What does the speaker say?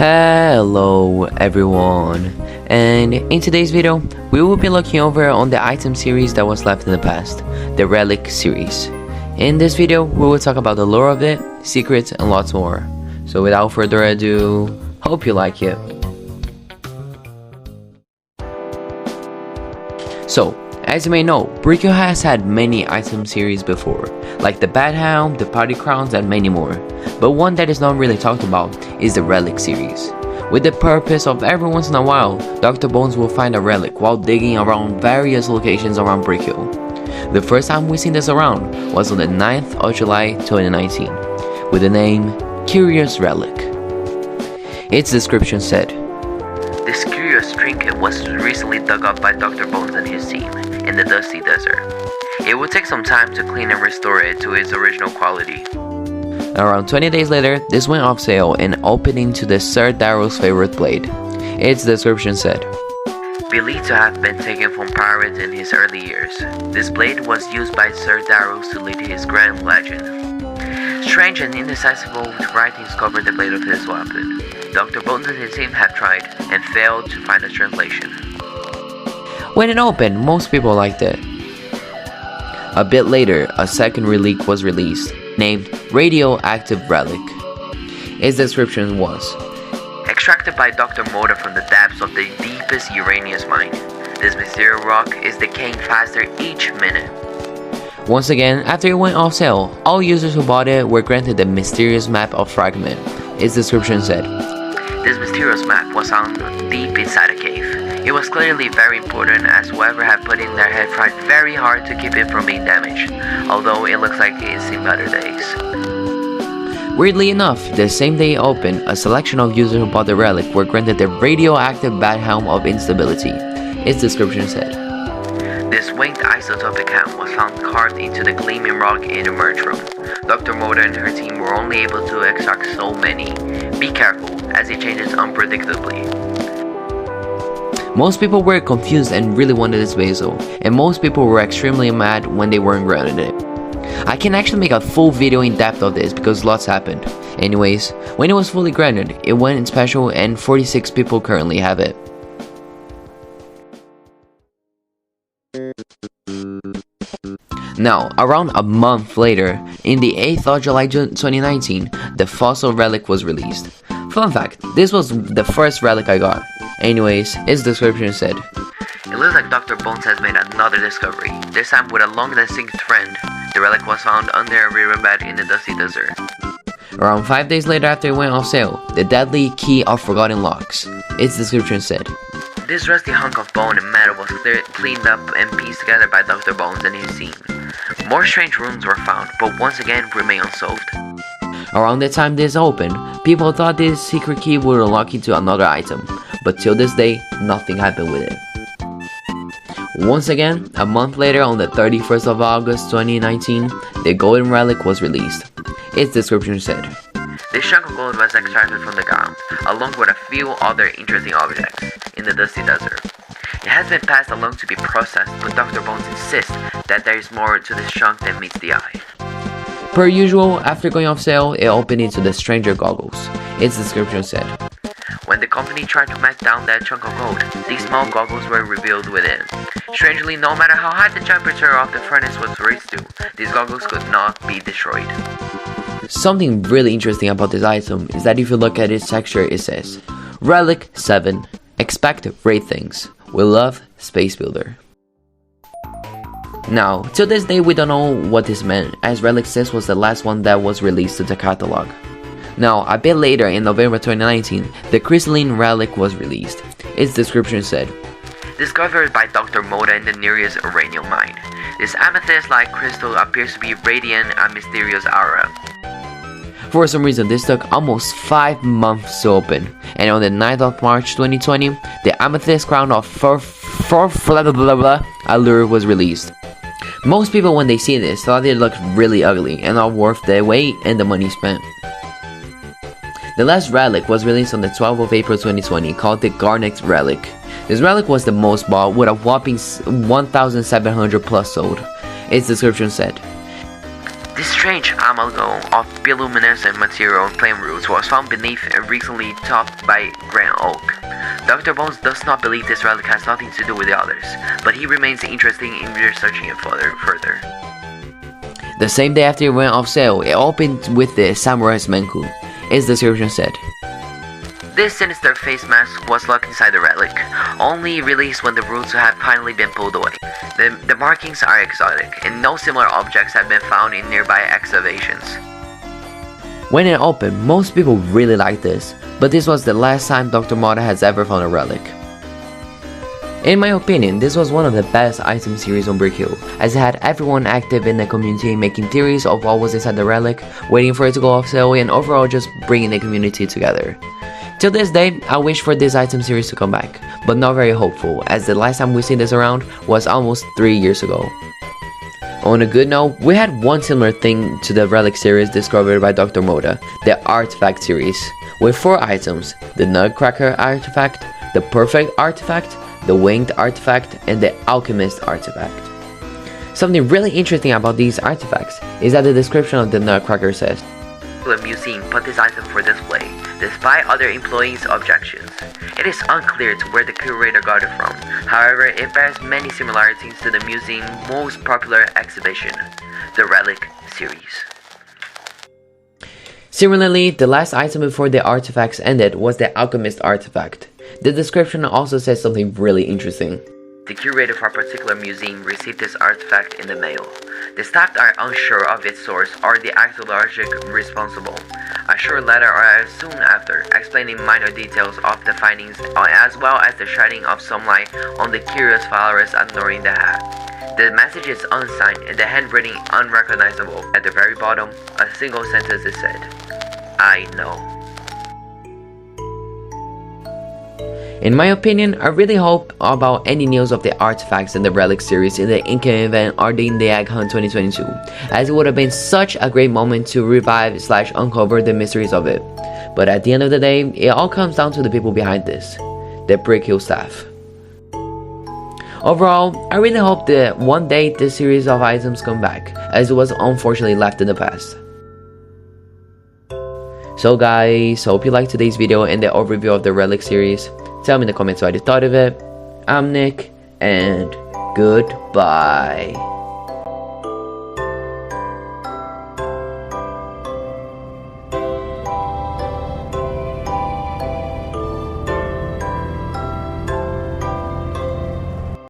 Hello everyone, and in today's video we will be looking over on the item series that was left in the past, the Relic series. In this video we will talk about the lore of it, secrets, and lots more. So without further ado, hope you like it. So, as you may know, Brickyl has had many item series before, like the Bat Helm, the Party Crowns, and many more. But one that is not really talked about is the Relic series, with the purpose of every once in a while, Dr. Bones will find a relic while digging around various locations around Brickyl. The first time we seen this around was on the 9th of July 2019, with the name Curious Relic. Its description said, "This curious trinket was recently dug up by Dr. Bones and his team in the dusty desert. It will take some time to clean and restore it to its original quality." Around 20 days later, this went off sale and opened into the Sir Darrow's favorite blade. Its description said, "Believed to have been taken from pirates in his early years, this blade was used by Sir Darrow to lead his grand legend. Strange and indecipherable writings cover the blade of his weapon. Dr. Bones and his team have tried and failed to find a translation." When it opened, most people liked it. A bit later, a second relic was released, named Radioactive Relic. Its description was, "Extracted by Dr. Mulder from the depths of the deepest uranium mine. This mysterious rock is decaying faster each minute." Once again, after it went off sale, all users who bought it were granted the mysterious map of Fragment. Its description said, "This mysterious map was found deep inside a cave. It was clearly very important, as whoever had put in their head tried very hard to keep it from being damaged, although it looks like it's seen better days." Weirdly enough, the same day it opened, a selection of users who bought the relic were granted the Radioactive Bat Helm of Instability. Its description said, "This winged isotopic helm was found carved into the gleaming rock in the merge room. Dr. Mulder and her team were only able to extract so many. Be careful, as it changes unpredictably." Most people were confused and really wanted this bezel, and most people were extremely mad when they weren't granted it. I can actually make a full video in depth of this because lots happened. Anyways, when it was fully granted, it went in special and 46 people currently have it. Now, around a month later, in the 8th of July 2019, the Fossil Relic was released. Fun fact, this was the first relic I got. Anyways, its description said, "It looks like Dr. Bones has made another discovery, this time with a longer distinct friend. The relic was found under a riverbed in the dusty desert." Around 5 days later after it went off sale, the deadly key of forgotten locks. Its description said, "This rusty hunk of bone and metal was cleaned up and pieced together by Dr. Bones and his team. More strange rooms were found, but once again remain unsolved." Around the time this opened, people thought this secret key would unlock into another item, but till this day, nothing happened with it. Once again, a month later on the 31st of August 2019, the Golden Relic was released. Its description said, "This chunk of gold was extracted from the ground, along with a few other interesting objects, in the dusty desert. It has been passed along to be processed, but Dr. Bones insists that there is more to this chunk than meets the eye." Per usual, after going off sale, it opened into the Stranger Goggles. Its description said, "When the company tried to melt down that chunk of gold, these small goggles were revealed within. Strangely, no matter how high the temperature of the furnace was raised to, these goggles could not be destroyed." Something really interesting about this item is that if you look at its texture, it says, "Relic 7. Expect great things. We love Space Builder." Now, till this day we don't know what this meant, as Relic 6 was the last one that was released to the catalog. Now, a bit later in November 2019, the Cyrstaline Relic was released. Its description said, "Discovered by Dr. Mulder in the nearest uranium mine. This amethyst-like crystal appears to be radiant and mysterious aura." For some reason, this took almost 5 months to open, and on the 9th of March 2020, the amethyst crown of allure was released. Most people when they see this thought it looked really ugly and not worth the wait and the money spent. The last relic was released on the 12th of April 2020 called the Gnarled Relic. This relic was the most bought with a whopping 1,700 plus sold. Its description said, This strange amalgam of bioluminescent material and flame roots was found beneath and recently topped by grand oak. Dr. Bones does not believe this relic has nothing to do with the others, but he remains interested in researching it further. The same day after it went off sale, it opened with the Samurai's Menku, as the description said. This sinister face mask was locked inside the relic, only released when the roots have finally been pulled away. The markings are exotic, and no similar objects have been found in nearby excavations. When it opened, most people really liked this, but this was the last time Dr. Mata has ever found a relic. In my opinion, this was one of the best item series on Brick Hill, as it had everyone active in the community making theories of what was inside the relic, waiting for it to go off sale, and overall just bringing the community together. Till this day, I wish for this item series to come back, but not very hopeful, as the last time we seen this around was almost 3 years ago. On a good note, we had one similar thing to the Relic series discovered by Dr. Moda, the Artifact series, with 4 items: the Nutcracker Artifact, the Perfect Artifact, the Winged Artifact, and the Alchemist Artifact. Something really interesting about these artifacts is that the description of the Nutcracker says, "The museum put this item for display, despite other employees' objections. It is unclear to where the curator got it from. However, it bears many similarities to the museum's most popular exhibition, the Relic series." Similarly, the last item before the artifacts ended was the Alchemist Artifact. The description also says something really interesting. The curator for a particular museum received this artifact in the mail. The staff are unsure of its source or the archaeologist responsible. A short letter arrived soon after, explaining minor details of the findings as well as the shining of some light on the curious flowers adorning the hat. The message is unsigned and the handwriting unrecognizable. At the very bottom, a single sentence is said, "I know." In my opinion, I really hope about any news of the artifacts in the Relic series in the Inca event or the Niick Hunt 2022, as it would have been such a great moment to revive/uncover the mysteries of it. But at the end of the day, it all comes down to the people behind this, the Brick Hill staff. Overall, I really hope that one day this series of items come back, as it was unfortunately left in the past. So guys, hope you liked today's video and the overview of the Relic series. Tell me in the comments what you thought of it. I'm Nick, and goodbye.